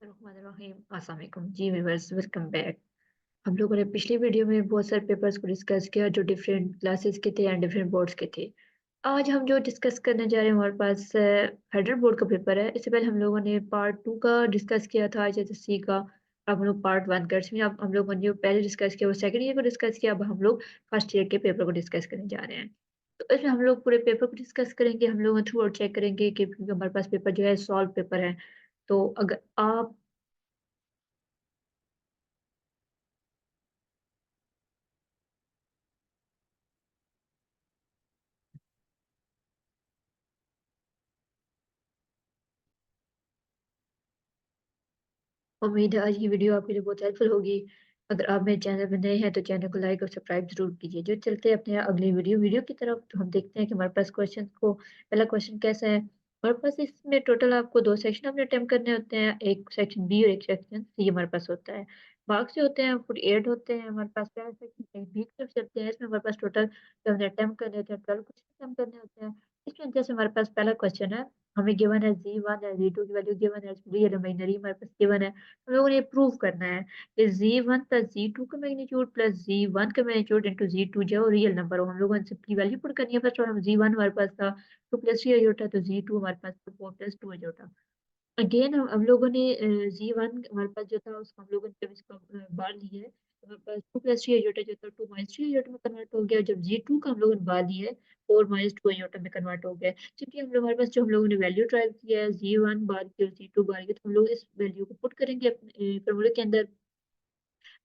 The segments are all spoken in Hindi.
अस्सलाम वालेकुम जी व्यूअर्स, वेलकम बैक। हम लोगों ने पिछली वीडियो में बहुत सारे पेपर्स को डिस्कस किया जो डिफरेंट क्लासेस के थे एंड डिफरेंट बोर्ड्स के थे। आज हम जो डिस्कस करने जा रहे हैं हमारे पास फेडरल बोर्ड का पेपर है। इससे पहले हम लोगों ने पार्ट 2 का डिस्कस किया था एचएसएससी का। अब हम लोग पार्ट 1 कर रहे हैं। अब हम लोगों ने जो पहले डिस्कस किया वो सेकंड ईयर को डिस्कस किया। अब हम लोग फर्स्ट ईयर के पेपर को डिस्कस करने जा रहे हैं। तो इसमें हम लोग पूरे पेपर को डिस्कस करेंगे। हम लोग थ्रू आउट चेक करेंगे कि क्योंकि हमारे पास पेपर जो है सॉल्व पेपर है। तो अगर आप उम्मीद है आज की वीडियो आपके लिए बहुत हेल्पफुल होगी। अगर आप मेरे चैनल पे नए हैं तो चैनल को लाइक और सब्सक्राइब जरूर कीजिए। जो चलते हैं अपने अगली वीडियो की तरफ, तो हम देखते हैं कि हमारे पास क्वेश्चन को पहला क्वेश्चन कैसा है। हमारे पास इसमें टोटल आपको 2 सेक्शन अपने अटेम्प्ट करने होते हैं, एक सेक्शन बी और एक सेक्शन सी हमारे पास होता है। मार्क्स जो होते हैं 48 होते हैं हमारे पास। पहला सेक्शन बी की तरफ चलते हैं। इसमें हमारे पास टोटल जो हमने अटेम्प्ट करने होते हैं 12 क्वेश्चन अटेम्प्ट करने होते हैं। इसमें जैसे हमारे पास पहला क्वेश्चन है, हमें गिवन है जी1 है, जी2 की वैल्यू गिवन है, रियल इमेजिनरी हमारे पास गिवन है। हम लोगों ने ये प्रूव करना है कि Z1 प्लस Z2 का मैग्नीट्यूड प्लस Z1 का मैग्नीट्यूड इंटू Z2 जो है रियल नंबर हो। हम लोगों ने सबकी वैल्यू पुट करनी है। फर्स्ट और हम Z1 हमारे पास था 2 प्लस 3 अजोटा, तो Z2 हमारे पास 4 प्लस 2 अजोटा। अगेन हम लोगों ने Z1 हमारे पास जो था उसको हम लोगों ने जब इसको बार लिया है तो हमारे पास 2 प्लस 3 अजोटा जो था 2 माइनस 3 अजोटा में कन्वर्ट हो गया। जब Z2 का हम लोगों ने बार लिया है 4 माइनस 2 अजोटा में कन्वर्ट हो गया। क्योंकि हम लोग हमारे पास जो हम लोगों ने वैल्यू ड्राइव किया है Z1 बार की और Z2 बार की, तो हम लोग इस वैल्यू को पुट करेंगे अपने फॉर्मूले के अंदर।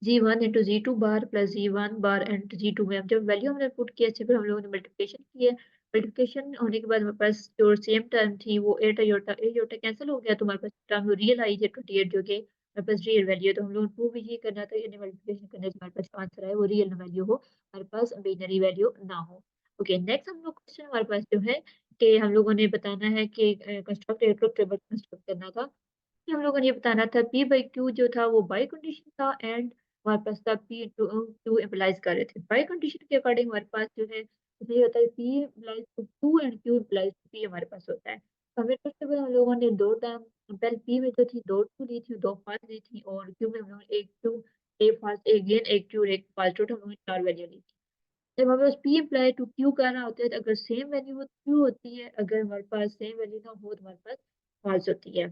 Z1 into Z2 bar plus Z1 bar and Z2 में अब जब वैल्यू हमने पुट किया इससे फिर हम लोगों ने मल्टीप्लिकेशन की है। मल्टीप्लिकेशन होने के बाद हमारे पास जो सेम टर्म थी वो 8 अयोटा कैंसिल हो गया, तो हमारे पास टर्म रियल आई है 28 जो कि हमारे पास रियल वैल्यू है। तो हम लोग को प्रूव ये करना था यानी मल्टीप्लिकेशन करने से हमारे पास जो आंसर है वो रियल वैल्यू हो, हमारे पास इमेजिनरी वैल्यू ना हो। ओके, नेक्स्ट हम लोग क्वेश्चन हमारे पास जो है कि हम लोगों ने बताना है कि कंस्ट्रक्ट ए ट्रुथ टेबल कंस्ट्रक्ट करना था। हम लोगों ने ये बताना था पी बाई क्यू जो था वो बाई कंडीशन था एंड हमारे पास था पी इंटू क्यू इम्प्लाइज कर रहे थे। बाई कंडीशन के अकॉर्डिंग हमारे पास जो है ये होता है P implies to Q and Q implies to P हमारे पास होता है। तो हमें फर्स्ट ऑफ ऑल हम लोगों ने दो टर्म पहले पी में जो थी दो ट्रू ली थी, दो फॉल्स ली थी, और क्यू में हम लोगों ने एक ट्रू एक फॉल्स एक गेन एक ट्रू एक फॉल्स, टोटल हम लोगों ने चार वैल्यू ली थी। जब हमारे पास पी इम्प्लाई टू क्यू करना होता है तो अगर सेम वैल्यू हो क्यू होती है, अगर हमारे पास सेम वैल्यू ना हो तो हमारे पास फॉल्स होती है।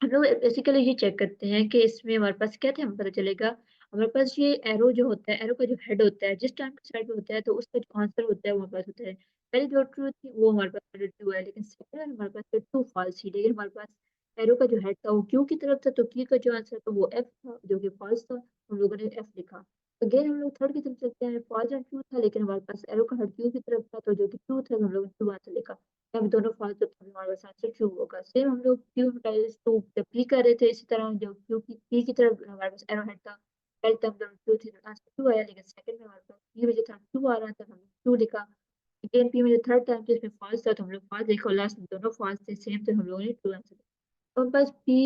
हम लोग बेसिकली ये चेक करते हैं कि इसमें हमारे पास क्या थे, हमें पता चलेगा हमारे पास ये एरो जो होता है, एरो का जो हेड होता है जिस टाइम के साइड में होता है तो उसका जो आंसर होता है वो हमारे पास होता है। पहले जो ट्रू थी वो हमारे पास ट्रू है, लेकिन सेकंड हमारे पास ट्रू फॉल्स थी। लेकिन हमारे पास एरो का जो हेड था वो क्यू की तरफ था, तो क्यू का जो आंसर था वो एफ था जो कि फॉल्स था। हम लोगों ने एफ लिखा। अगेन हम लोग थर्ड की तरफ चलते हैं, फॉल्स एंड ट्रू था लेकिन हमारे पास एरो का हेड क्यू की तरफ था, तो जो कि ट्रू था हम लोग ने ट्रू आंसर लिखा। अब दोनों फालतू तो हमारे पास आंसर क्यों होगा। सेम हम लोग क्यों टाइल्स टू जब पी कर रहे थे इसी तरह जो क्यों की पी की तरफ हमारे पास एरो हेड था। पहले तब जब क्यों थी तो आंसर क्यों आया, लेकिन सेकंड में हमारे पास पी में जो था क्यों आ रहा था हमने क्यों लिखा। अगेन पी में जो थर्ड टाइम थे इसमें फॉल्स था तो हम लोग फॉल्स लिखा, और लास्ट में दोनों फॉल्स थे सेम, तो हम लोगों ने ट्रू आंसर। हमारे पास पी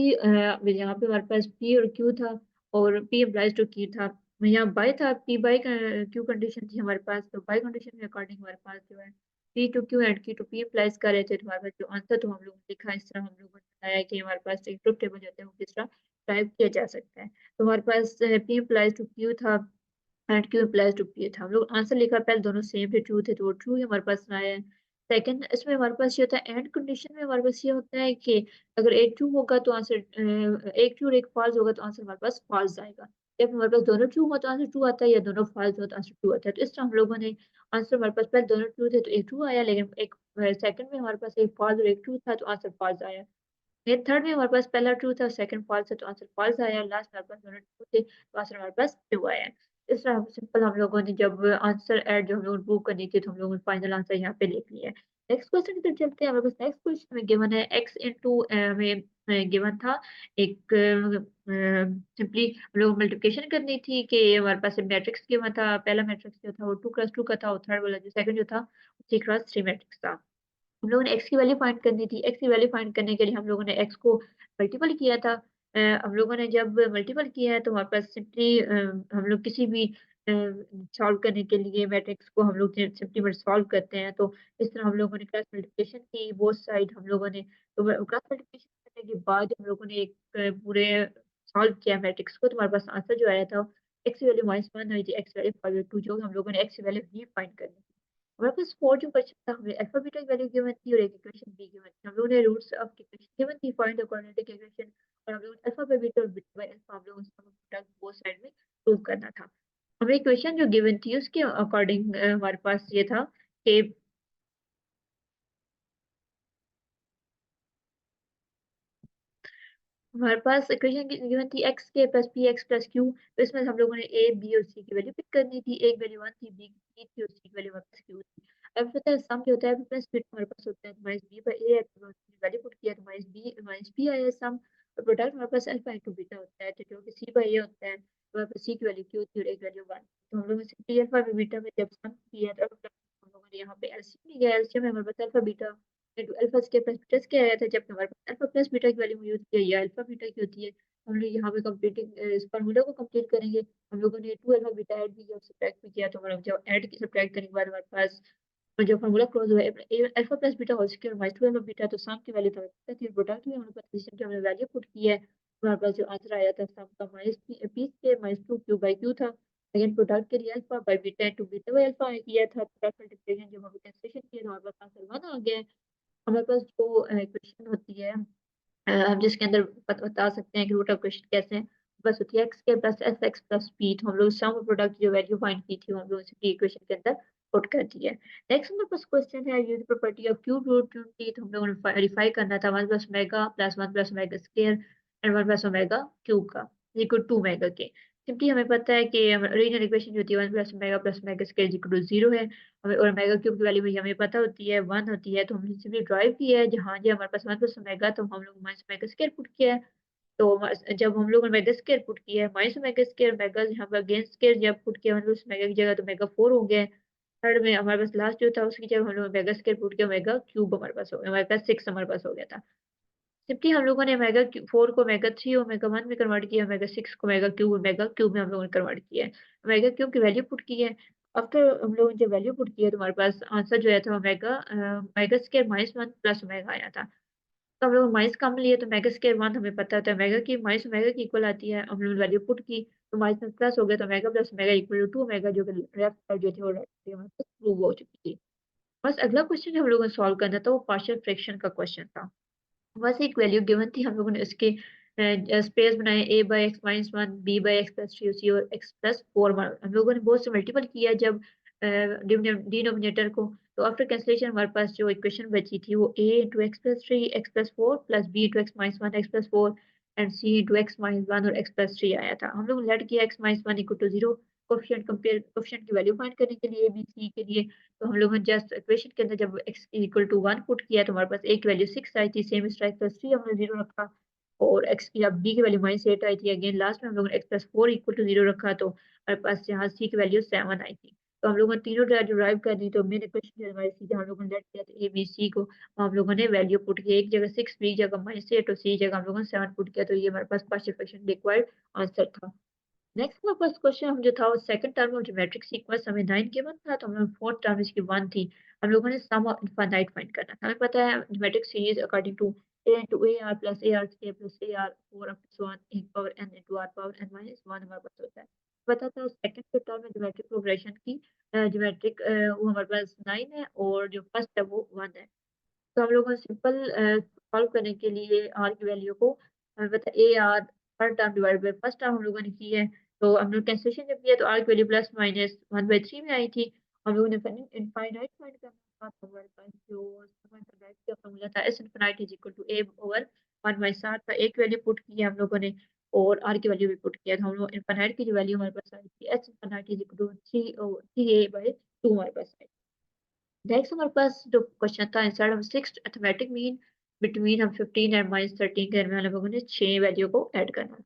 यहाँ पे हमारे पास पी और क्यू था और पी अप्लाइज टू क्यू था। यहाँ बाय था, पी बाय का क्यू कंडीशन थी हमारे पास, तो बाय कंडीशन के अकॉर्डिंग हमारे पास जो है P to Q and Q to P applies कर रहे थे, तो हमारे पास जो आंसर तो हम लोग ने लिखा इस तरह। हम लोगों ने बताया कि हमारे पास एक ट्रुथ टेबल होता है वो किस तरह टाइप किया जा सकता है। तो हमारे पास पी अप्लाइज टू क्यू था and Q applies to P था। हम लोग आंसर लिखा, पहले दोनों सेम थे ट्रू थे तो वो ट्रू ही हमारे पास आया है। सेकंड इसमें हमारे पास ये होता है एंड कंडीशन में हमारे पास ये होता है कि अगर एक ट्रू होगा तो आंसर एक ट्रू और एक फॉल्स होगा तो आंसर हमारे पास फॉल्स आएगा। जब हमारे पास दोनों ट्रू हो तो आंसर ट्रू आता है, या दोनों फॉल्स हो तो आंसर ट्रू आता है। तो इस तरह हम लोगों ने आंसर हमारे पास पहले दोनों ट्रू थे तो एक ट्रू आया, लेकिन एक सेकंड में हमारे पास एक फॉल्स और एक ट्रू था तो आंसर फॉल्स आया। फिर थर्ड में हमारे पास पहला ट्रू था सेकंड फॉल्स है तो आंसर फॉल्स आया। लास्ट हमारे पास दोनों ट्रू थे तो आंसर हमारे पास ट्रू आया। इस तरह सिंपल हम लोगों ने जब आंसर ऐड जो हम लोगों ने प्रूव करनी थी तो हम लोगों ने फाइनल आंसर यहाँ पे लिख लिया है। नेक्स्ट क्वेश्चन की तरफ चलते हैं। हमारे पास नेक्स्ट क्वेश्चन में गिवन है x इंटू में गिवन था एक सिंपली हम लोग मल्टीप्लिकेशन करनी थी कि हमारे पास मैट्रिक्स गिवन था। पहला मैट्रिक्स जो था वो 2 क्रॉस 2 का था और थर्ड वाला जो सेकंड जो था 3 क्रॉस 3 मैट्रिक्स था। हम लोगों ने एक्स की वैल्यू फाइंड करनी थी। एक्स की वैल्यू फाइंड करने के लिए हम लोगों ने एक्स को मल्टीपल किया था। हम लोगों ने जब मल्टीपल किया है तो हमारे पास सिंपली हम लोग किसी भी सॉल्व करने के लिए मैट्रिक्स को हम लोग सिंपली सॉल्व करते हैं। तो इस तरह हम लोगों ने क्रॉस मल्टीप्लिकेशन की बोथ साइड हम लोगों ने, तो क्रॉस मल्टीप्लिकेशन करने के बाद जब हम लोगों ने एक पूरे सॉल्व किया मैट्रिक्स को, तो हमारे पास आंसर जो आया था, एक्स की वैल्यू -1 आई थी, एक्स की वैल्यू 5 और 2, जो हम लोगों ने एक्स की वैल्यू भी फाइंड करनी थी। हमारे पास 4 जो क्वेश्चन था, हमें अल्फा बीटा की वैल्यू गिवन थी और एक इक्वेशन बी गिवन थी। हम लोगों ने रूट्स ऑफ इक्वेशन गिवन थी, फाइंड द क्वाड्रेटिक इक्वेशन, और हम लोगों ने अल्फा बाय बीटा और बीटा बाय अल्फा हम लोगों को सम ऑफ प्रोडक्ट बोथ साइड में प्रूव करना था। हमें इक्वेशन जो गिवन थी उसके अकॉर्डिंग हमारे पास ये था कि हमारे पास इक्वेशन गिवन थी एक्स के plus P x plus Q. तो इसमें हम लोगों ने ए बी और सी की वैल्यू पिक करनी थी। एक वैल्यू 1 थी, बी की थी और सी की वैल्यू 1 प्लस क्यू थी। अब पता है सम जो होता है प्लस बी हमारे पास होता है, माइनस बी बाय ए है, तो वैल्यू पुट किया तो माइनस बी आया सम। और प्रोडक्ट हमारे पास अल्फा इनटू बीटा होता है, तो जो कि सी बाय ए होता है, तो हमारे पास सी की वैल्यू क्यू थी और एक वैल्यू 1। तो हम लोगों ने सिंपली अल्फा बाय बीटा में जब सम किया तो हम लोगों ने यहाँ पे एलसीएम लिया। एलसीएम में हमारे पास alpha beta into alpha square plus beta square आया था, जबकि हमारे पास अल्फा प्लस बीटा की वैल्यू यूज किया या अल्फा बीटा की होती है। हम लोग यहाँ पे कंप्लीटिंग इस फार्मूला को कंप्लीट करेंगे। हम लोगों ने 2 अल्फा बीटा ऐड भी किया और सब्ट्रैक्ट भी किया, तो हम लोग जब ऐड की सब्ट्रैक्ट करने के बाद हमारे पास जो फार्मूला क्लोज हुआ है alpha plus beta whole square minus 2 alpha beta, तो सम की वैल्यू तो हमें पता थी, प्रोडक्ट भी हमारे पास पोजीशन की हमने वैल्यू पुट की है, तो हमारे पास जो आंसर आया था सम का minus P square minus 2 Q by Q था। अगेन प्रोडक्ट के लिए alpha by beta into beta by alpha किया था, प्रोडक्ट मल्टीप्लिकेशन जब हम कैंसलेशन किया तो हमारे पास आंसर 1 आ गया। हमारे पास जो इक्वेशन होती है हम जिसके अंदर बता सकते हैं कि रूट ऑफ क्वेश्चन कैसे है, बस होती है एक्स के plus F x plus P. तो हम लोग सम प्रोडक्ट जो वैल्यू फाइंड की थी वो हम लोग इसी इक्वेशन के अंदर पुट कर दी है। नेक्स्ट हमारे पास क्वेश्चन है use property of cube root twenty. तो हम लोगों ने वेरीफाई करना था 1 plus omega plus 1 plus omega square and 1 plus omega cube का इक्वल 2 ओमेगा के। सिंपली हमें पता है कि ओरिजिनल इक्वेशन जो होती है 1 plus omega square equal to 0 है। हमें और ओमेगा क्यूब की वैल्यू भी हमें पता होती है 1 होती है, तो हमने सिंपली ड्राइव किया है जहाँ जी हमारे पास 1 प्लस ओमेगा, तो हम लोग माइनस ओमेगा स्क्वायर पुट किया है। तो जब हम लोग ओमेगा स्क्वायर पुट किया है माइनस ओमेगा स्क्वायर ओमेगा यहाँ पर अगेंस्ट स्क्वायर जब पुट किया मतलब उस ओमेगा की जगह तो ओमेगा 4 हो गया है। थर्ड में हमारे पास लास्ट जो था उसकी जगह हम लोग ओमेगा स्क्वायर पुट किया, ओमेगा क्यूब हमारे पास हो गया, ओमेगा 6 हमारे पास हो गया था। जबकि हम लोगों ने ओमेगा 4 को ओमेगा 3 ओमेगा 1 में कन्वर्ट किया, ओमेगा 6 को ओमेगा क्यूब में हम लोगों ने कन्वर्ट किया है। ओमेगा क्यूब की वैल्यू पुट की है। आफ्टर हम लोगों ने जब वैल्यू पुट की है तो हमारे पास आंसर जो आया था omega square minus 1 plus omega आया था। तो हम लोग माइनस कम लिए तो ओमेगा स्क्वायर 1 हमें पता होता है ओमेगा की माइनस ओमेगा की इक्वल आती है। हम लोग वैल्यू पुट की तो माइनस में प्लस हो गया, तो omega plus omega equal to 2 omega, जो कि लेफ्ट साइड जो थी वो राइट साइड हमारे पास प्रूव हो चुकी थी। बस अगला क्वेश्चन जो हम लोगों ने सॉल्व करना था वो पार्शियल फ्रैक्शन का क्वेश्चन था। बस एक वैल्यू गिवन थी, हम लोगों ने उसके स्पेस बनाए a by X minus 1 b by X plus 3 c और x प्लस 4। हम लोगों ने बहुत से मल्टीपल किया जब डिनोमिनेटर को, तो आफ्टर कैंसलेशन हमारे पास जो इक्वेशन बची थी वो a into x plus 3 x plus 4 plus b into x minus 1 x plus 4 and c into x minus 1 और x प्लस 3 आया था। हम लोग लेट किया x minus 1 equal to 0 coefficient की वैल्यू फाइंड करने के लिए b c के लिए। तो हम लोगों ने जस्ट इक्वेशन के अंदर जब x इक्वल टू 1 पुट किया तो हमारे पास a की वैल्यू 6 आई थी, सेम स्ट्राइक प्लस 3 हमने 0 रखा, और x की अब b की वैल्यू -8 आई थी। अगेन लास्ट में हम लोगों ने x प्लस 4 इक्वल टू 0 रखा, तो हमारे पास यहाँ c की वैल्यू 7 आई थी। तो हम लोगों ने तीनों डिराइव कर दी, तो मेन इक्वेशन जो हमारी सीधा हम लोगों ने लेट किया था a b c को, हम लोगों ने वैल्यू पुट की, एक जगह 6 b जगह -8 और c जगह हम लोगों ने 7 पुट किया, तो ये हमारे पास पार्शियल फ्रैक्शन रिक्वायर्ड आंसर था। नेक्स्ट हमारे पास क्वेश्चन हम जो था वो second term of geometric sequence हमें 9 गिवन था, तो हमें फोर्थ टर्म इसकी 1 थी। हम लोगों ने सम ऑफ इनफाइनाइट फाइंड करना था। हमें पता है geometric series according to a into ar plus ar square plus ar 4 up to so on e power n into r power n minus 1 हमारे पास होता है। पता था सेकंड के टर्म में ज्योमेट्रिक प्रोग्रेशन की ज्योमेट्रिक वो हमारे पास 9 है और जो फर्स्ट है वो 1 है। तो हम लोगों को सिंपल सॉल्व करने के लिए आर की वैल्यू को हमें पता है A R her term divide by first term हम लोगों ने की है। तो हम लोग कैंसलेशन जब किया तो आर की वैल्यू प्लस माइनस 1/3 में आई थी। हम लोगों ने इनफाइनाइट फाइंड करना था, तो हमारे पास जो इनफाइनाइट का फॉर्मूला था S infinite is equal to A over 1 by 7 का एक वैल्यू पुट की है हम लोगों ने, और आर की वैल्यू भी पुट किया। तो हम लोग इनफाइनाइट की जो वैल्यू हमारे पास आई थी S infinite is equal to 3a/2 हमारे पास आई। नेक्स्ट हमारे पास जो क्वेश्चन था इंसर्ट हम सिक्स अर्थमेटिक मीन बिटवीन हम 15 एंड -13 के दरमियान हम लोगों ने 6 वैल्यू को ऐड करना है।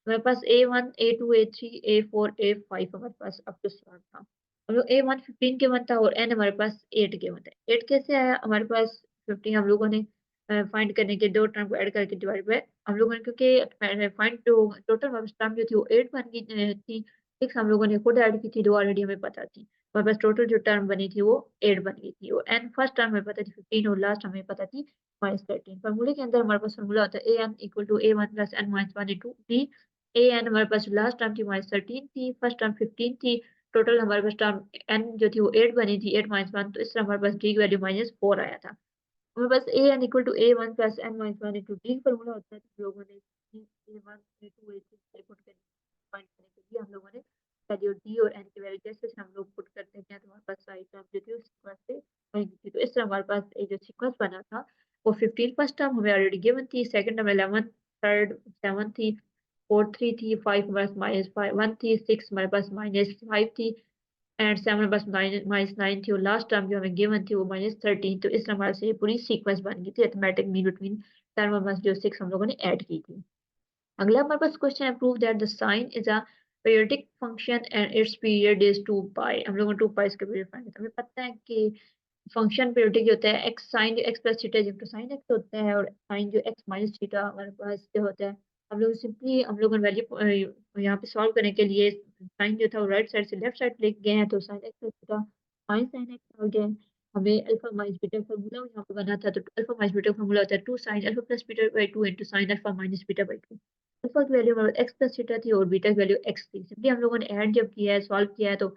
हमारे पास A1 A2 A3 A4 A5 हमारे पास अप टू 7 था। हम लोग A1 15 के वन था और N हमारे पास 8 के वन है। 8 कैसे आया हमारे पास 15 हम लोगों ने फाइंड करने के दो टर्म को ऐड करके डिवाइड बाय हम लोगों ने, क्योंकि फाइंड जो टोटल हमारे टर्म जो थी वो 8 बन गई थी। 6 हम लोगों ने खुद ऐड की थी, 2 ऑलरेडी हमें पता थी। हमारे पास टोटल जो टर्म बनी थी वो 8 बन गई थी, और एन फर्स्ट टर्म हमें पता थी 15 और लास्ट हमें पता थी -13। फार्मूले के अंदर हमारे पास फार्मूला होता है an equal to a1 plus n minus 1 into d। an हमारे पास लास्ट टर्म थी -13 थी, फर्स्ट टर्म 15 थी, टोटल हमारे पास टर्म n जो थी वो 8 बनी थी, 8 माइनस 1, तो इस तरह हमारे पास d की वैल्यू -4 आया था। हमारे पास an equal to a1 plus n minus 1 into d formula होता है, तो लोगों ने a1 a2 a3 पुट करने फाइंड करने के लिए हम लोगों ने वैल्यू d और n की वैल्यू जैसे हम लोग पुट करते हैं तो हमारे पास सारी टर्म जो थी उस सीक्वेंस से बनी थी। तो इस तरह हमारे पास एक जो सीक्वेंस बना था वो 15 फर्स्ट टर्म हमें ऑलरेडी गिवन थी, सेकंड टर्म 11, थर्ड 7 थी, फोर्थ 3 थी, 5 हमारे पास -1 थी, 6 हमारे पास -5 थी एंड 7 बस -9 थी और लास्ट टर्म जो हमें गिवन थी वो -13। तो इस तरह हमारे से ये पूरी सीक्वेंस बन गई थी अरिथमेटिक मीन बिटवीन टर्म और जो 6 हम लोगों ने ऐड की थी। अगला हमारे पास क्वेश्चन है prove that the sine is a periodic function and its period is 2 pi. हम लोगों ने 2 पाई इसका पीरियड फाइंड किया। हमें पता है कि फंक्शन पीरियोडिक जो होता है एक्स साइन जो X plus theta equal to sine X होता है और साइन जो एक्स माइनस थीटा हमारे पास जो होता है हम लोग सिंपली हम लोग वैल्यू यहाँ पे सॉल्व करने के लिए साइन जो था वो राइट साइड से लेफ्ट साइड लेके गए हैं, तो sine x plus theta sine sine x हो गया। हमें अल्फा माइनस बीटा फार्मूला यहाँ पे बना था, तो अल्फा माइनस बीटा फार्मूला होता है 2 sine alpha plus beta by 2 into sine alpha minus beta by 2। Alpha की वैल्यू एक्स प्लस थीटा थी और बीटा की वैल्यू एक्स थी। सिंपली हम लोगों ने ऐड जब किया है सॉल्व किया है तो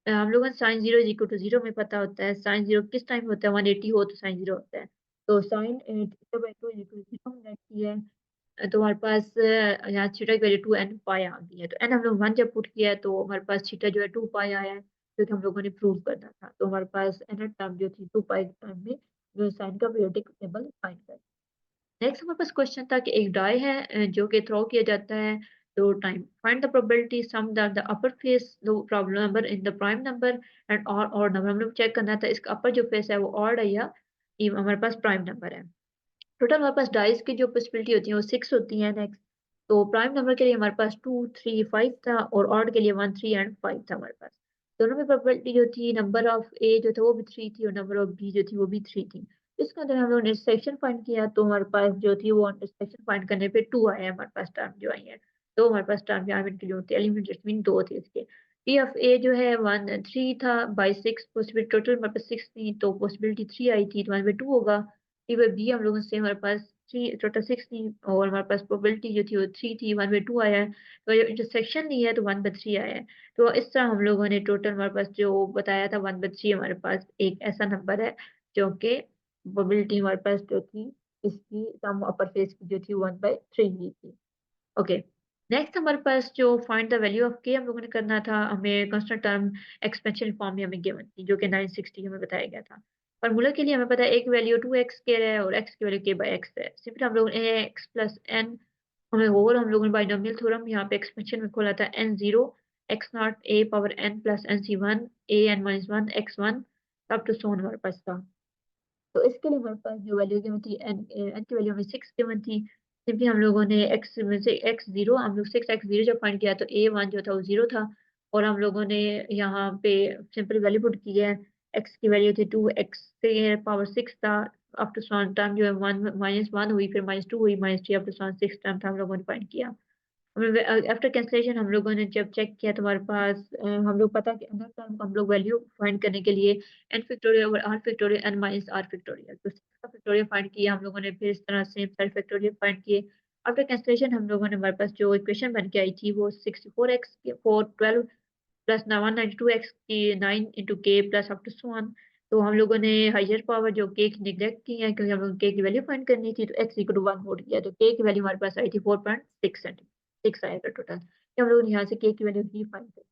हम लोगों ने साइन 0 इज इक्वल टू 0 में पता होता है, साइन 0 किस टाइम होता है 180 हो तो साइन 0 होता है। तो sine theta by 2 is equal to 0 हमने किया है, तो हमारे पास यहाँ थीटा की वैल्यू 2 n पाई आ गई है। तो n हम लोग 1 जब पुट किया है तो हमारे पास थीटा जो है 2 पाई आया है, जो कि हम लोगों ने प्रूव करना था। तो हमारे पास n टर्म जो थी 2 पाई टाइम में जो साइन का पीरियोडिक टेबल फाइंड कर। नेक्स्ट हमारे पास क्वेश्चन था कि एक डाई है जो कि थ्रो किया जाता है दो time. Find the probability sum that the upper face the problem number in the prime number and और नंबर। हम लोग चेक करना था इसका अपर जो फेस है वो ऑड है या हमारे पास प्राइम नंबर है। टोटल हमारे पास डाइस की जो पॉसिबिलिटी होती है वो 6 होती है नेक्स्ट। तो प्राइम नंबर के लिए हमारे पास 2 3 5 था और ऑड के लिए 1 3 एंड 5 था हमारे पास। दोनों में प्रोबेबिलिटी जो थी नंबर ऑफ ए जो था वो भी 3 थी और नंबर ऑफ बी जो थी वो भी 3 थी। इसके अंदर हम लोगों ने इंटरसेक्शन फाइंड किया तो हमारे पास जो थी वो इंटरसेक्शन फाइंड करने पे 2 आया है हमारे पास टर्म जो आई है। तो हमारे पास टर्म यहाँ इनकी जो थी एलिमेंट मीन 2 थे इसके। पी ऑफ ए जो है 1 3 था बाई 6 पॉसिबिलिटी टोटल हमारे पास 6 थी तो पॉसिबिलिटी 3 आई थी तो हमारे पे 2 होगा। फिर बी हम लोगों से हमारे पास 3 टोटल 6 थी और हमारे पास प्रोबेबिलिटी जो थी वो 3 थी 1 बाई 2 आया है। तो ये इंटरसेक्शन नहीं है तो 1 बाई 3 आया है। तो इस तरह हम लोगों ने टोटल हमारे पास जो बताया था 1 बाई 3 हमारे पास एक ऐसा नंबर है जो कि प्रोबेबिलिटी हमारे पास जो थी इसकी सम अपर फेस की जो थी 1 बाई 3 ही थी। ओके। नेक्स्ट हमारे पास जो फाइंड द वैल्यू ऑफ के हम लोगों ने करना था, हमें कांस्टेंट टर्म एक्सपेंशन फॉर्म में हमें गिवन थी जो कि 960 हमें बताया गया था। फार्मूला के लिए हमें पता है एक वैल्यू 2x स्क्वायर है और x की वैल्यू k बाय x है। सिंपली हम लोग ने x प्लस n हमें और हम लोगों ने बाइनोमियल थ्योरम यहाँ पे एक्सपेंशन में खोला था n0 x naught a power n plus nc1 a n minus 1 x1 up to सोन हमारे पास था। तो इसके लिए हमारे पास जो वैल्यू गिवन थी n की वैल्यू हमें 6 गिवन थी। सिंपली हम लोगों ने x में से x0 हम लोग 6x0 जब फाइंड किया तो a1 जो था वो 0 था और हम लोगों ने यहाँ पे सिंपल वैल्यू पुट की है। x की वैल्यू थी 2x से पावर 6 था अप टू सन टर्म जो है 1 -1 हुई फिर -2 हुई -3 अप टू सन 6 टर्म था हम लोगों ने फाइंड किया। आफ्टर कैंसलेशन हम लोगों ने जब चेक किया तो हमारे पास हम लोग पता कि अंदर टर्म को हम लोग वैल्यू फाइंड करने के लिए n factorial over r factorial n minus r factorial तो 6 का फैक्टोरियल फाइंड किया हम लोगों ने फिर इस तरह सेम साइड फैक्टोरियल फाइंड किए। आफ्टर कैंसलेशन हम लोगों ने हमारे पास जो इक्वेशन बन के आई थी वो 64x के 412 प्लस 192x की 9 इंटू के plus up to so on. तो हम लोगों ने हायर पावर जो के की निगलेक्ट की है क्योंकि हम लोग के की वैल्यू फाइंड करनी थी तो x इक्वल टू 1 पुट किया तो के की वैल्यू हमारे पास आई थी 4.6 सेंटीमीटर 6 आएगा टोटल। हम लोग यहाँ से के की वैल्यू ही फाइंड करें।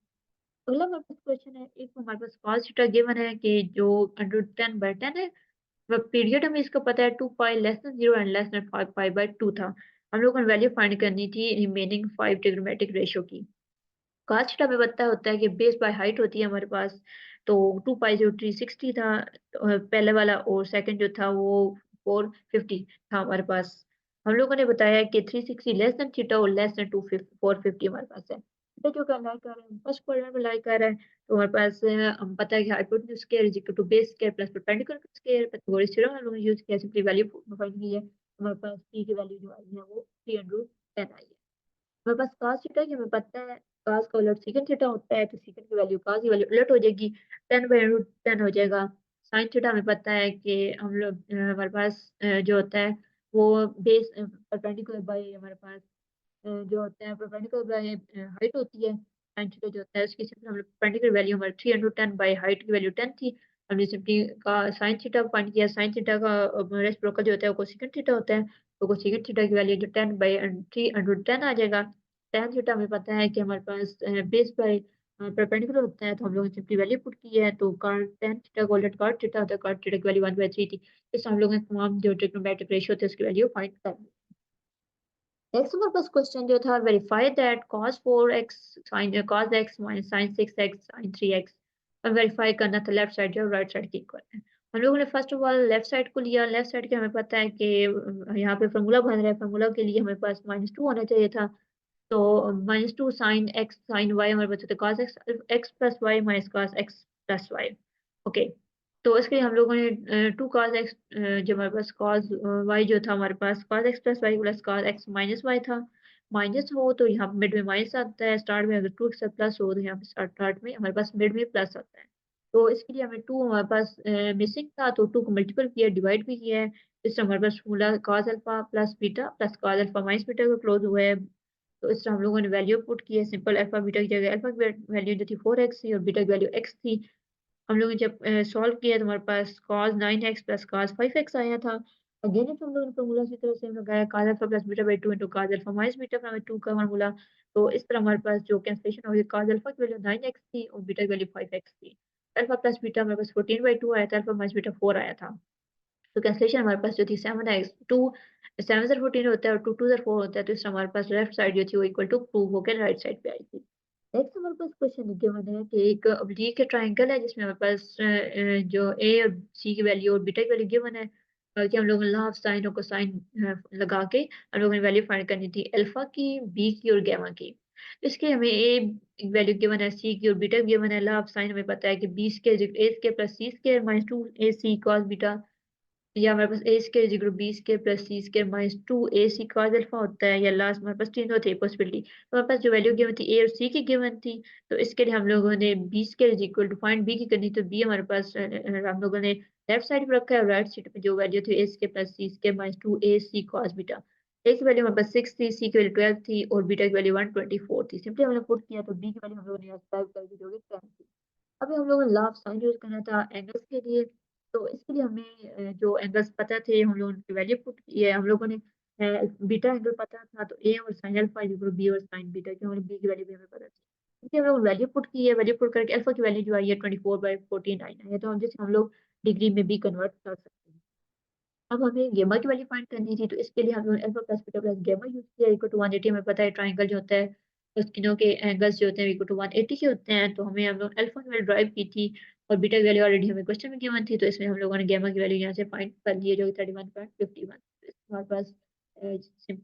अगला हमारे पास क्वेश्चन है एक हमारे पास cos थीटा गिवन है कि जो अंडर 10 बाय 10 है। पीरियड हमें इसका पता है 2 पाई less than 0 and less than 5 pi by 2 था। हम लोगों ने वैल्यू फाइंड करनी थी रिमेनिंग 5 ट्रिग्नोमेट्रिक रेशियो की। cos थीटा हमें पता होता है कि बेस बाय हाइट होती है हमारे पास। तो 2 पाई जो 360 था पहले वाला और सेकंड जो था वो 450 था हमारे पास। हम लोगों ने बताया कि 360 लेस देन थीटा और लेस देन 450 हमारे पास है। थीटा जो लाई कर रहे हैं फर्स्ट क्वाड्रेंट में लाई कर रहा है तो हमारे पास हम पता है कि hypotenuse square is equal to base square plus perpendicular square Pythagoras theorem हम लोगों ने यूज किया सिंपली वैल्यू फाइंड की है। हमारे पास p की वैल्यू जो आई है वो 310 आई है। हमारे पास cos थीटा की हमें पता है cos का उलट secant थीटा होता है तो secant की वैल्यू cos की वैल्यू उलट हो जाएगी 10 बाय रूट 10 हो जाएगा साइन थीटा हमें पता है कि हम लोग हमारे पास जो होता है वो बेस परपेंडिकुलर बाय हमारे पास जो होता है परपेंडिकुलर बाय हाइट होती है। साइन थीटा जो होता है उसकी सिंपल हम लोग परपेंडिकुलर वैल्यू हमारी 310 बाय हाइट की वैल्यू 10 थी। हमने सिंपली का साइन थीटा फाइंड किया। साइन थीटा का रेसिप्रोकल जो होता है वो कोसेकंड थीटा होता है। तो कोसेकंड थीटा की वैल्यू जो 10 बाय 310 आ जाएगा। tan थीटा हमें पता है कि हमारे पास बेस बाय परपेंडिकुलर होता है, तो हम लोगों ने सिंपली वैल्यू पुट की है। तो cot tan थीटा को उलट cot थीटा होता है, cot थीटा की वैल्यू 1/3 थी। इससे हम लोगों ने तमाम जो ट्रिग्नोमेट्रिक रेशियो थे उसकी वैल्यू फाइंड कर ली। नेक्स्ट हमारे पास क्वेश्चन जो था, verify that cos 4x sin cos x minus sin 6x sin 3x। अब वेरीफाई करना था लेफ्ट साइड जो राइट साइड के इक्वल है। हम लोगों ने first of all left side को लिया। लेफ्ट साइड के हमें पता है कि यहाँ पे फार्मूला बन रहा है। फार्मूला के लिए हमारे पास -2 होना चाहिए था। तो -2 sin x sin y हमारे पास होता है cos x x plus Y minus cos x plus Y. Okay, तो इसके लिए हम लोगों ने 2 cos x जो हमारे पास cos y जो था हमारे पास cos x plus Y plus cos x minus Y था। माइनस हो तो यहाँ मिड में माइनस आता है, स्टार्ट में अगर 2 x प्लस हो तो यहाँ पे स्टार्ट में हमारे पास मिड में प्लस आता है। तो इसके लिए हमें 2 हमारे पास मिसिंग था, तो 2 को मल्टीपल किया, डिवाइड भी किया है। इससे हमारे पास formula cos alpha plus beta plus cos alpha minus beta का क्लोज हुआ है। तो इस तरह हम लोगों ने वैल्यू पुट की है। सिंपल अल्फा बीटा की जगह अल्फा की वैल्यू जो थी 4x थी और बीटा की वैल्यू x थी। हम लोगों ने जब सॉल्व किया तो हमारे पास cos 9x plus cos 5x आया था। अगेन इफ हम लोगों ने फार्मूला इसी तरह से हम लगाया cos alpha plus beta by 2 into cos alpha minus beta by 2 का फार्मूला। तो इस तरह हमारे पास जो कैंसलेशन हो गई, cos अल्फा की वैल्यू 9x थी और बीटा की वैल्यू 5x थी। अल्फा प्लस बीटा हमारे पास 14/2 आया था, अल्फा माइनस बीटा 4 आया था। तो कैंसलेशन हमारे पास जो थी 7x 2 7 ज़र 14 होता है और 2 2 ज़र 4 होता है। तो इससे हमारे पास लेफ्ट साइड जो थी वो इक्वल टू प्रूव होकर राइट साइड पे आई थी। नेक्स्ट हमारे पास क्वेश्चन गिवन है कि एक ऑब्लिक ट्रायंगल है जिसमें हमारे पास जो ए और सी की वैल्यू और बीटा की वैल्यू गिवन है। कि हम लोगों ने लॉ ऑफ साइन और कोसाइन लगा के हम लोगों ने वैल्यू फाइंड करनी थी अल्फा की, बी की और गामा की। इसके हमें ए वैल्यू गिवन है, सी की और बीटा गिवन है। लॉ ऑफ साइन हमें पता है कि B square A square plus C square minus 2 A C cos beta, या हमारे पास A square is equal to B square plus C square minus 2 A C cos alpha होता है, या लास्ट हमारे पास तीनों थे पॉसिबिलिटी। तो हमारे पास जो वैल्यू गिवन थी ए और सी की गिवन थी। तो इसके लिए हम लोगों ने B square is equal to find B की करनी। तो बी हमारे पास हम लोगों ने लेफ्ट साइड पर रखा है और राइट साइड पे जो वैल्यू थी ए square plus C square minus 2 A C cos beta. ए की वैल्यू हमारे पास 6 थी, सी की वैल्यू 12 थी और बीटा की वैल्यू 124 थी। सिंपली हमने पुट किया तो बी की वैल्यू हम लोगों ने सब्सक्राइब कर दी जो कि 10 थी। अभी हम लोगों ने लॉ ऑफ साइन यूज़ करना था एंगल्स के लिए। तो इसके लिए हमें जो एंगल्स पता थे हम लोगों ने उनकी वैल्यू पुट की है। हम लोगों ने बीटा एंगल पता था, तो ए और sine alpha is equal to B और साइन बीटा की हमारी बी की वैल्यू भी हमें पता थी। क्योंकि हम लोग वैल्यू पुट की है, वैल्यू पुट करके अल्फा की वैल्यू जो आई है 24/49 आई है। तो हम जैसे हम लोग डिग्री में भी कन्वर्ट कर सकते हैं। अब हमें गामा की वैल्यू फाइंड करनी थी, तो इसके लिए हम लोगों ने alpha plus beta plus gamma use किया इक्वल टू 180। हमें पता है ट्रायंगल जो होता है उसके के एंगल्स जो होते हैं इक्वल टू 180 के होते हैं। तो हमें हम लोग अल्फा की वैल्यू ड्राइव की थी और बीटा की वैल्यू ऑलरेडी हमें क्वेश्चन में गिवन थी। तो इसमें हम लोगों ने गामा की वैल्यू यहाँ से फाइंड कर ली है जो कि 31.51। हमारे पास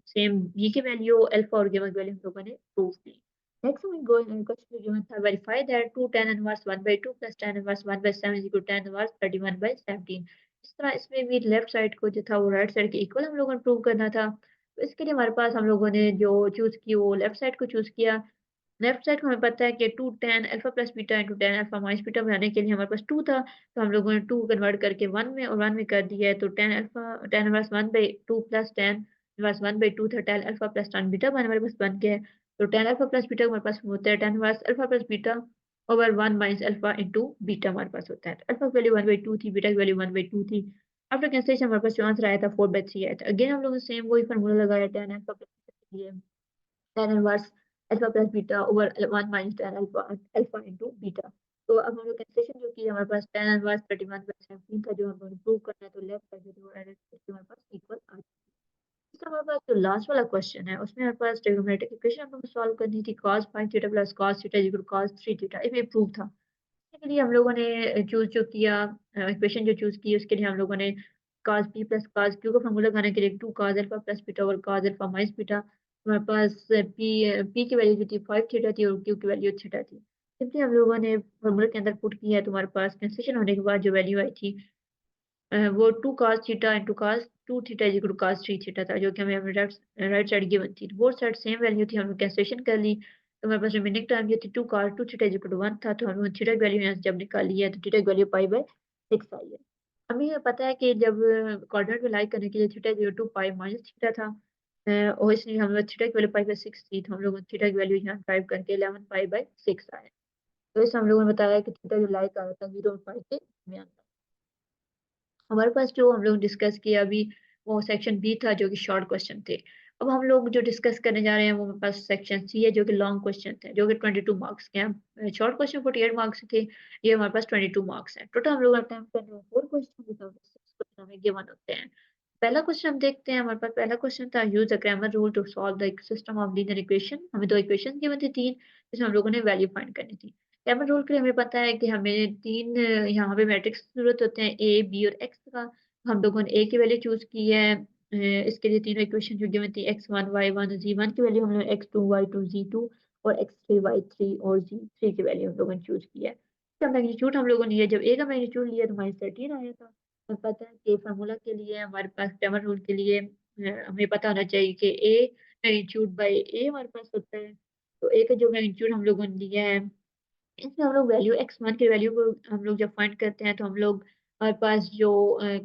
सेम बी की वैल्यू अल्फा और गामा की वैल्यू हम लोगों ने प्रूव की। नेक्स्ट हमें क्वेश्चन गिवन था, verify that 2 tan inverse 1/2 plus tan inverse 1/7 is equal to tan inverse 31/17। इस तरह इसमें भी लेफ्ट साइड को जो था वो राइट साइड के इक्वल हम लोगों ने प्रूव करना था। तो इसके लिए हमारे पास हम लोगों ने जो चूज़ की वो लेफ्ट साइड को चूज़ किया। लेफ्ट साइड को हमें पता है कि 2 tan alpha plus beta into tan alpha minus beta बनाने के लिए हमारे पास 2 था। तो हम लोगों ने 2 कन्वर्ट करके 1 में और 1 में कर दिया है। तो tan inverse 1/2 plus tan inverse 1/2 था, tan alpha plus tan beta हमारे पास बन गया है। तो tan अल्फा प्लस बीटा हमारे पास होता है tan inverse alpha plus beta over 1 minus alpha into beta हमारे पास होता है। तो अल्फा की वैल्यू 1/2 थी, बीटा की वैल्यू 1/2 थी। आफ्टर कैंसलेशन हमारे पास जो आंसर आया था 4/3 आया था। अगेन हम लोगों ने सेम वही फार्मूला लगाया tan अल्फा प्लस बीटा के लिए, tan inverse alpha plus beta over 1 minus tan alpha alpha into beta. तो अब हम लोग कैंसलेशन जो की हमारे पास tan इनवर्स 31/17 था जो हम लोगों ने प्रूव करना है। तो लेफ्ट साइड जो हमारे पास इक्वल आ जाएगा। इसका हमारे पास जो लास्ट वाला क्वेश्चन है उसमें हमारे पास ट्रिग्नोमेट्रिक इक्वेशन हमें सॉल्व करनी थी। cos 5 theta plus cos theta is equal to cos 3 theta, ये प्रूव था। इसके लिए हम लोगों ने चूज़ जो किया इक्वेशन जो चूज़ की उसके लिए हम लोगों ने cos p plus cos q का फॉर्मूला लगाने के लिए 2 cos अल्फा प्लस बीटा और cos अल्फा माइनस बीटा। हमारे पास p की वैल्यू जो थी 5 थीटा थी और q की वैल्यू थीटा थी। सिंपली हम लोगों ने फॉर्मूला के अंदर पुट किया है तो हमारे पास कैंसलेशन होने के बाद जो वैल्यू आई थी वो 2 cos theta into cos 2 theta is equal to cos 3 theta था, जो कि हमें राइट साइड गिवन थी। बोथ साइड सेम वैल्यू थी, हमने कैंसलेशन कर ली। तो हमारे पास रिमेनिंग टर्म जो थी 2 cos 2 theta is equal to 1 था। तो हमने थीटा की वैल्यू यहाँ से जब निकाली है तो थीटा की वैल्यू पाई बाय 6 आई है। हमें ये पता है कि जब कोऑर्डिनेट में लाई करने के लिए theta 0 to pi minus theta था और इसलिए हमें थीटा की वैल्यू पाई बाई 6 थी, तो हम लोगों ने थीटा की वैल्यू यहाँ ड्राइव करके 11 पाई बाई 6 आया। तो इसे हम लोगों ने बताया कि थीटा जो लाई कर रहा था 0 और पाई के दरमियान था। हमारे पास जो हम लोग डिस्कस किया अभी वो सेक्शन बी था जो कि शॉर्ट क्वेश्चन थे। अब हम लोग जो डिस्कस करने जा रहे हैं वो हमारे पास सेक्शन सी है जो कि लॉन्ग क्वेश्चन थे जो कि 22 मार्क्स के हैं। शॉर्ट क्वेश्चन 48 मार्क्स थे, ये हमारे पास 22 मार्क्स हैं। टोटल हम लोग अटेम्प्ट करने में 4 क्वेश्चन विदाउट 6 क्वेश्चन हमें गिवन होते हैं। पहला क्वेश्चन हम देखते हैं। हमारे पास पहला क्वेश्चन था use the Cramer rule to solve the system of linear equation. हमें दो इक्वेशन गिवन थी तीन, जिसमें हम लोगों ने वैल्यू फाइंड करनी थी। क्रैमर रूल के लिए हमें पता है कि हमें तीन यहाँ पे मैट्रिक्स की जरूरत होते हैं ए बी और एक्स का। हम लोगों ने ए की वैल्यू चूज की है। इसके लिए तीनों इक्वेशन जो गिवन थी x1 y1 और z1 की वैल्यू हम लोग x2 y2 z2 और x3 y3 और z3 की वैल्यू हम लोगों ने चूज की है। इसका मैग्नीट्यूड हम लोगों ने लिया, जब ए का मैग्नीट्यूड लिया तो -13 आया था। हमें पता है कि फार्मूला के लिए हमारे पास क्रैमर रूल के लिए हमें पता होना चाहिए कि ए मैग्नीट्यूड बाय ए हमारे पास होता है। तो ए का जो मैग्नीट्यूड हम लोगों ने लिया है, इसमें हम लोग वैल्यू x1 की वैल्यू को हम लोग जब फाइंड करते हैं तो हम लोग हमारे पास जो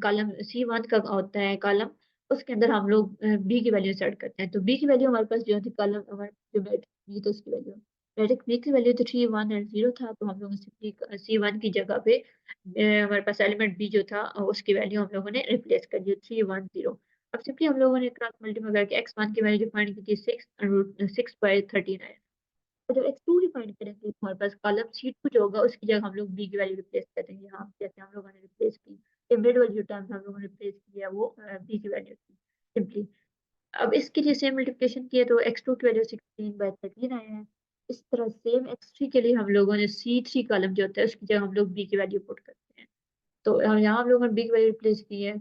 कॉलम C1 का होता है कॉलम, उसके अंदर हम लोग b की वैल्यू सेट करते हैं। तो b की वैल्यू हमारे पास जो थी कॉलम हमारे जो मैट्रिक्स b तो उसकी वैल्यू मैट्रिक्स b की वैल्यू तो 3 1 एंड 0 था, तो हम लोग सिंपली C1 की जगह पे हमारे पास एलिमेंट b जो था उसकी वैल्यू हम लोगों ने रिप्लेस कर दी 3 1 0। अब सिंपली हम लोगों ने क्रॉस मल्टीप्लाई करके x1 की वैल्यू फाइंड की थी 6/13 आया। तो जब x2 की फाइंड करेंगे तो हमारे पास कॉलम C2 जो होगा उसकी जगह हम लोग b की वैल्यू रिप्लेस कर देंगे। यहाँ जैसे हम लोगों ने रिप्लेस की ये मिड वाली जो टर्म हम लोगों ने रिप्लेस किया वो b की वैल्यू थी सिंपली। अब इसके लिए सेम मल्टीप्लिकेशन किया तो x2 की वैल्यू 16/13 आया है। इस तरह सेम x3 के लिए हम लोगों ने C3 कॉलम जो होता है उसकी जगह हम लोग b की वैल्यू पुट करते हैं। तो यहाँ हम लोगों ने b की वैल्यू रिप्लेस की है।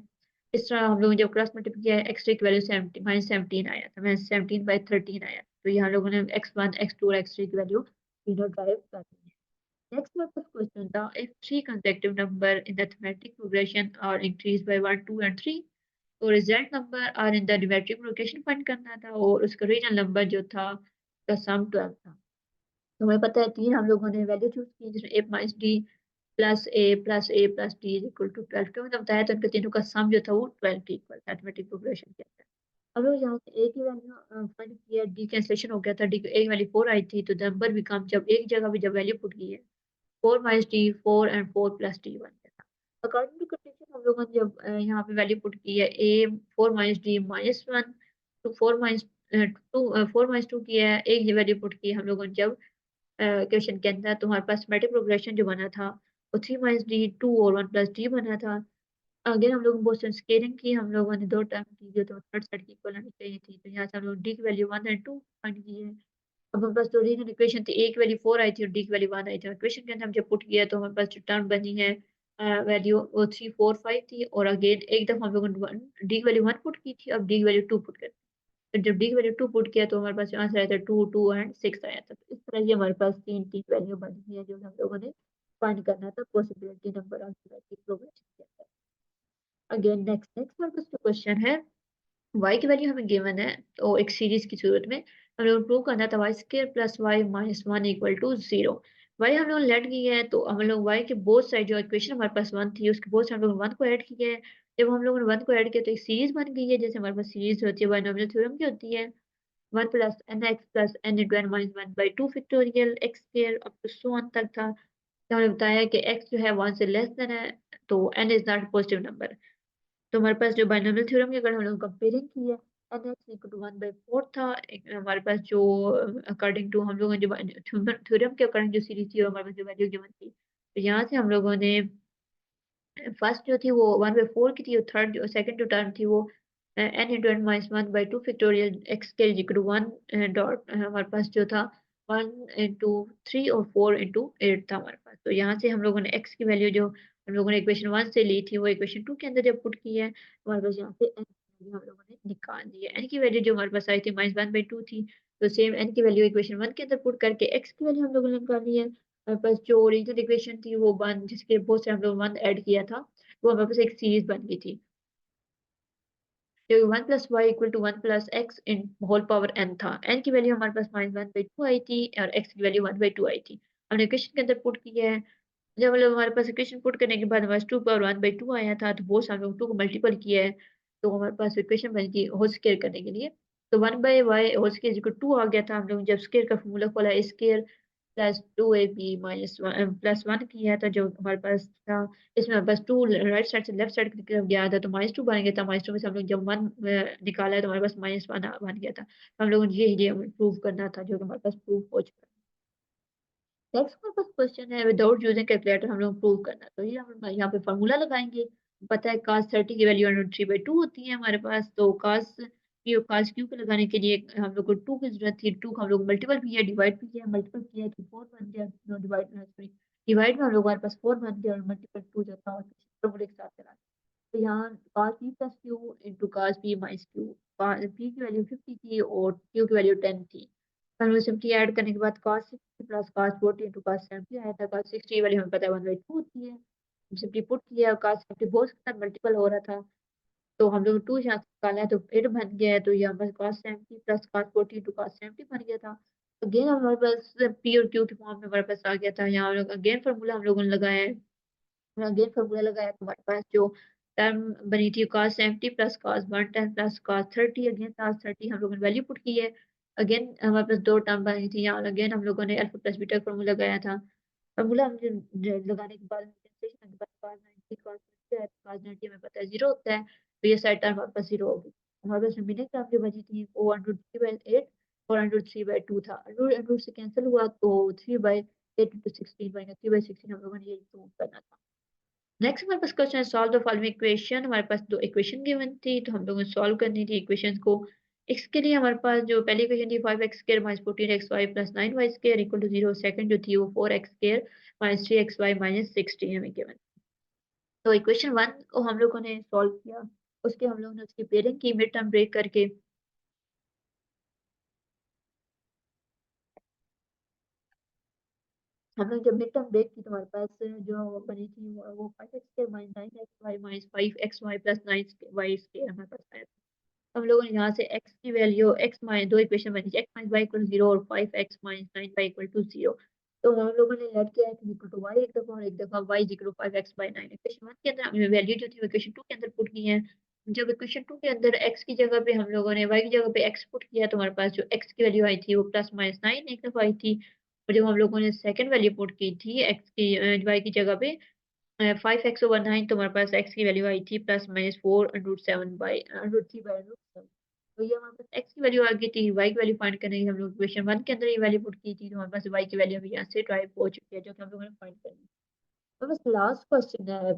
इस तरह हम लोगों ने जब क्रॉस मल्टीप्लाई किया है x3 की वैल्यू 70 -17 आया था, -17/13 आया। तो यहाँ लोगों ने x1 x2 और x3 की वैल्यू तीनों ड्राइव कर दी है। Next purpose question था if three consecutive number in the arithmetic progression are increased by 1 2 and 3 तो result number are in the geometric progression find करना था और उसका रियल नंबर जो था उसका सम 12 था। तो हमें पता है तीन हम लोगों ने वैल्यू चूज की जिसमें a minus d plus a plus a plus d is equal to 12 क्यों मतलब बताया तो उनके तीनों का सम जो था वो 12 के इक्वल था अरिथमेटिक प्रोग्रेशन के अंदर। अब लोग यहाँ से ए की वैल्यू फाइंड किया, डी कैंसिलेशन हो गया था, डी ए की वैल्यू 4 आई थी, तो नंबर बिकम जब एक जगह पे जब वैल्यू पुट की है 4 minus D 4 and 4 plus D बन गया था। अकॉर्डिंग टू कंडीशन हम लोगों ने जब यहाँ पे वैल्यू पुट की है ए 4 माइनस डी -1 टू 4 माइनस 2 की है, एक वैल्यू पुट की हम लोगों ने जब क्वेश्चन के अंदर, तो हमारे पास सिमेट्रिक प्रोग्रेशन जो बना था वो 3 माइनस डी 2 और 1 प्लस डी बना था। अगेन हम लोगों ने बहुत स्केलिंग की, हम लोगों ने दो टर्म की जो तो थर्ड साइड की इक्वल होनी चाहिए थी, तो यहाँ से हम लोग डी की वैल्यू 1 एंड 2 फाइंड की है। अब हमारे पास जो ओरिजिनल इक्वेशन थी ए की वैल्यू 4 आई थी और डी की वैल्यू 1 आई थी। इक्वेशन के अंदर हम जब पुट किया तो हमारे पास जो टर्म बनी है वैल्यू वो 3 4 5 थी और अगेन एक दफा हम लोगों ने डी की वैल्यू 1 पुट की थी, अब डी की वैल्यू 2 पुट कर। तो जब डी की वैल्यू 2 पुट किया तो हमारे पास आंसर आया था 2 2 एंड 6 आया था। तो इस तरह ये हमारे पास तीन तीन वैल्यू बनी है जो हम लोगों ने फाइंड करना था पॉसिबिलिटी नंबर ऑफ प्रोग्रेशन के अंदर। अगेन नेक्स्ट नेक्स्ट हमारे पास जो क्वेश्चन है y की वैल्यू हमें गिवन है, तो एक सीरीज की सूरत में हम लोग प्रूव करना था y square plus Y minus 1 equal to 0। Why हम लोग लेट की है तो हम लोग वाई के बोथ साइड जो इक्वेशन हमारे पास 1 थी उसके बोथ साइड हम लोग 1 को ऐड किया है। जब हम लोगों ने 1 को ऐड किया तो एक सीरीज बन गई है, जैसे हमारे पास सीरीज होती है बाइनोमियल थ्योरम की होती है 1 plus n x plus n into n minus 1 by 2 factorial x square up to so on तक था। तो हमने बताया कि एक्स जो है 1 से लेस देन है तो n is not positive number. तो हमारे पास जो बाइनोमियल थ्योरम की अगर हम लोग कंपेयरिंग की है एन एक्स इक्वल टू 1/4 था। हमारे पास जो अकॉर्डिंग टू हम लोगों ने जो थ्योरम के अकॉर्डिंग जो सीरीज थी और हमारे पास जो वैल्यू गिवन थी, तो यहाँ से हम लोगों ने फर्स्ट जो थी वो 1/4 की थी और थर्ड जो सेकंड जो टर्म थी वो n into n minus 1/2 factorial x के इक्वल टू 1 डॉट हमारे पास जो था 1 इंटू 3 और 4 इंटू 8 था हमारे पास। तो यहाँ से हम लोगों ने x की वैल्यू जो हम लोगों ने इक्वेशन 1 से ली थी वो इक्वेशन 2 के अंदर जब पुट की है हमारे पास यहाँ से n की वैल्यू हम लोगों ने निकाल दी है। n की वैल्यू जो हमारे पास आई थी -1/2 थी, तो सेम n की वैल्यू इक्वेशन 1 के अंदर पुट करके x की वैल्यू हम लोगों ने निकाली है। हमारे पास जो ओरिजिनल इक्वेशन थी वो 1 जिसके बहुत से हम लोग 1 ऐड किया था वो हमारे पास एक सीरीज बन गई थी जो 1 plus y equal to 1 plus x in whole power n था। n की वैल्यू हमारे पास -1/2 आई थी और x की वैल्यू 1/2 आई थी। हमने इक्वेशन के अंदर पुट किया है जब मतलब हमारे पास इक्वेशन पुट करने के बाद हमारे पास 2 पावर 1 बाई 2 आया था, तो वो से हम लोग 2 को मल्टीपल किया है, तो हमारे पास इक्वेशन बन गई होल स्क्वायर करने के लिए। तो 1 by y whole square equal 2 आ गया था। हम लोग जब स्क्वायर का फॉर्मूला खोला, a square plus 2ab minus plus 1 किया था, जो हमारे पास था। इसमें हमारे पास 2 राइट साइड से लेफ्ट साइड की तरफ गया था, तो -2 बन गया था। -2 में से हम लोग जब 1 निकाला है, तो हमारे पास -1 बन गया था। तो हम लोगों ने ये प्रूव करना था, जो कि हमारे पास प्रूव हो चुका है। नेक्स्ट हमारे पास क्वेश्चन है, विदाउट यूजिंग कैलकुलेटर हम लोग प्रूव करना है। तो ये हम यहाँ पे फार्मूला लगाएंगे। पता है cos 30 की वैल्यू अंडर 3/2 होती है हमारे पास। तो cos p और cos q को लगाने के लिए हम लोग को 2 की जरूरत थी। 2 का हम लोग मल्टीपल भी है, डिवाइड भी किया, मल्टीपल किया तो 4 बन गया। नो डिवाइड में सॉरी, डिवाइड में हम लोग हमारे पास 4 बन गया, और मल्टीपल 2 जाता है, फॉर्मूले के साथ चला। तो यहाँ cos p plus q into cos p minus q, p की वैल्यू 50 थी और q की वैल्यू 10 थी। हम लोग सिंपली ऐड करने के बाद cos 60 plus cos 40 into cos 70 आया था। cos 60 की वैल्यू हमें पता है 1/2 होती है। सिंपली पुट किया, cos 70 बहुत के साथ मल्टीपल हो रहा था, तो हम लोग 2 यहाँ से निकाला है, तो 8 बन गया है। तो यहाँ पर cos 70 plus cos 40 into cos 70 बन गया था। अगेन हमारे पास p और q के फॉर्म में हमारे पास आ गया था। यहाँ हम लोग अगेन फार्मूला हम लोगों ने लगाया है। अगेन फॉर्मूला लगाया, तो हमारे पास जो टर्म बनी थी cos 70 plus cos 110 plus cos 30, again cos 30 हम लोगों ने वैल्यू पुट की है। अगेन हमारे पास 2 टर्म बनी थी, यहाँ अगेन हम लोगों ने अल्फा प्लस बीटा फॉर्मूला लगाया था। फॉर्मूला हम लगाने के बाद कैंसिलेशन के बाद cos 90 cos 90 है, तो cos 90 हमें पता है 0 होता है, तो ये साइड टर्म हमारे पास 0 होगी। हमारे पास रिमेनिंग टर्म जो बची थी वो √3/8 और √3/2 था। √√, से कैंसिल हुआ, तो 3/8 इंटू 16 बनेगा। 3/16 हम लोगों ने ये प्रूव करना था। नेक्स्ट हमारे पास क्वेश्चन है, सॉल्व द फॉलोइंग इक्वेशन। हमारे पास 2 इक्वेशन गिवन थी, तो हम लोगों ने सॉल्व करनी थी इक्वेशंस को। x के लिए हमारे पास जो पहली इक्वेशन थी 5x² minus 14xy plus 9y² equal to 0। Second जो थी वो 4x² माइनस 3xy माइनस 16 हमें गिवन। तो इक्वेशन 1 को हम लोगों ने सॉल्व किया, उसके हम लोगों ने उसकी पेयरिंग की मिड टर्म ब्रेक करके। हम लोग जब मिड टर्म ब्रेक की, तो हमारे पास जो बनी थी वो 5x² minus 9xy minus 5xy plus 9y² हमारे पास आया। हम लोगों ने यहाँ से x की वैल्यू x माइनस, दो इक्वेशन बनी थी, x माइनस वाई इक्वल 0 और 5x minus 9y equal to 0। तो हम लोगों ने लेट किया x इक्वल टू y एक दफा, और एक दफा y equal to 5x by 9। Equation 1 के अंदर हमने वैल्यू जो थी इक्वेशन 2 के अंदर पुट की है। जब इक्वेशन 2 के अंदर x की जगह पे हम लोगों ने y की जगह पे x पुट किया, तो हमारे पास जो x की वैल्यू आई थी वो प्लस माइनस 9 एक दफा आई थी। और जब हम लोगों ने सेकंड वैल्यू पुट की थी x की y की जगह पे 5x/9, तो हमारे पास x की वैल्यू आई थी प्लस माइनस 4√7 बाई √3/√7। तो ये हमारे पास x की वैल्यू आ गई थी। y की वैल्यू फाइंड करने के लिए हम लोग इक्वेशन 1 के अंदर ये वैल्यू पुट की थी, तो हमारे पास y की वैल्यू अभी यहाँ से ड्राइव हो चुकी है, जो कि हम लोगों ने फाइंड करनी है। तो बस लास्ट क्वेश्चन है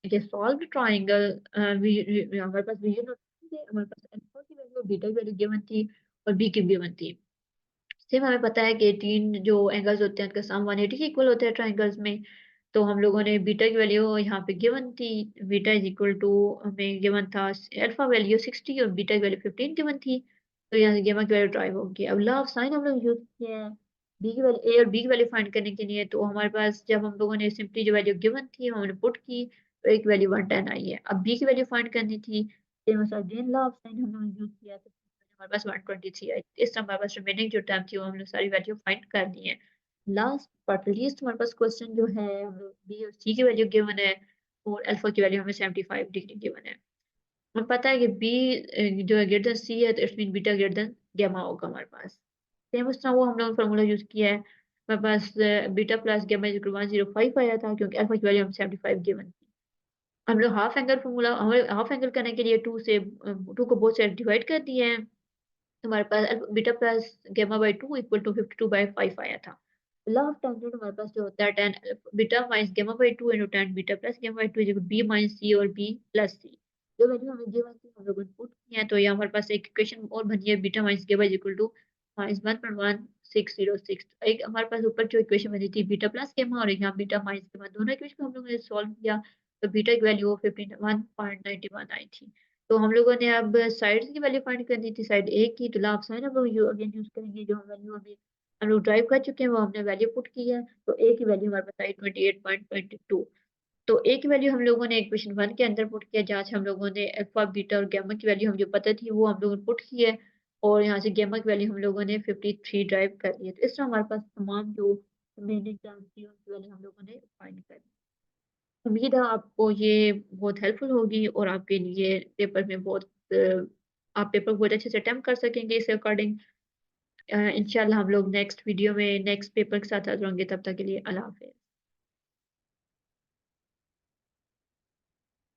कि सॉल्व ट्रायंगल। हमारे पास रीजन हमारे पास अल्फा की वैल्यू और बीटा की वैल्यू गिवन थी, और बी की गिवन थी। सेम हमें पता है कि 3 जो एंगल्स होते हैं उनका सम 180 के इक्वल होता है ट्रायंगल्स में। तो हम लोगों ने बीटा की वैल्यू यहाँ पे गिवन थी। बीटा इज इक्वल टू हमें गिवन था अल्फा वैल्यू 60 और बीटा की वैल्यू 15 गिवन थी। तो यहाँ से गामा की वैल्यू ड्राइव होगी। अब लॉ ऑफ साइन हम लोग यूज किए हैं बी की वैल्यू ए और बी की वैल्यू फाइंड करने के लिए। तो हमारे पास जब हम लोगों ने सिंपली जो वैल्यू गिवन थी हमने पुट की, तो एक वैल्यू 110 आई है। अब बी की वैल्यू फाइंड करनी थी, same again law of sign हम लोग यूज किया, तो हमारे पास 123 आई। इस तरह हमारे पास रिमेनिंग जो टर्म थी वो हमने सारी वैल्यू फाइंड करनी है। लास्ट बट लीस्ट हमारे पास क्वेश्चन जो है, हम लोग बी और सी की वैल्यू गिवन है, और अल्फा की वैल्यू हमें 75 डिग्री गिवन है। हमें पता है कि बी जो है ग्रेटर देन सी है, तो it's mean beta greater than gamma होगा हमारे पास। सेम उस तरह वो हम लोग फार्मूला यूज किया है। हमारे पास beta plus gamma is equal to 105 आया था, क्योंकि अल्फा की वैल्यू हम 75 गिवन थी। हम लोग हाफ एंगल फार्मूला, हमें हाफ एंगल करने के लिए 2 से 2 को बोथ साइड डिवाइड कर दिए हैं। हमारे पास beta plus gamma by 2 equal to 52/5 आया था। लॉ ऑफ टेंजेंट हमारे पास जो होता है tan beta minus gamma by 2 into tan beta plus gamma by 2 is equal b minus c और बी प्लस सी। जो वैल्यू हमें गिवन थी हम लोग पुट की है, तो ये हमारे पास एक इक्वेशन और बनी है, beta minus gamma is equal to minus 1.1606। एक हमारे पास ऊपर जो इक्वेशन बनी थी बीटा प्लस गामा, और यहाँ बीटा माइनस गामा, दोनों इक्वेशन को हम लोगों ने सॉल्व किया, तो बीटा की वैल्यू 51.91 आई थी। तो हम लोगों ने अब साइड्स की वैल्यू फाइंड करनी थी, साइड ए की। तो लाभ साइन हम लोग अगेन यूज करेंगे, जो वैल्यू अभी हम लोग ड्राइव कर चुके हैं वो हमने वैल्यू पुट की है। तो ए की वैल्यू हमारे पास आई 28.22। तो ए की वैल्यू हम लोगों ने इक्वेशन 1 के अंदर पुट किया, जहाँ से हम लोगों ने अल्फा बीटा और गामा की वैल्यू हम जो पता थी वो हम लोगों ने पुट की है, और यहाँ से गामा की वैल्यू हम लोगों ने 53 ड्राइव कर ली है। तो इस तरह हमारे पास तमाम जो मेन एग्ज़ाम्स थी उनके पहले हम लोगों ने फाइंड कर उम्मीद है आपको ये बहुत हेल्पफुल होगी और आपके लिए पेपर में आप पेपर बहुत अच्छे से अटेम्प्ट कर सकेंगे इसके अकॉर्डिंग। इंशाल्लाह हम लोग नेक्स्ट वीडियो में नेक्स्ट पेपर के साथ हाज़िर होंगे, तब तक के लिए अल्लाह हाफ़िज़।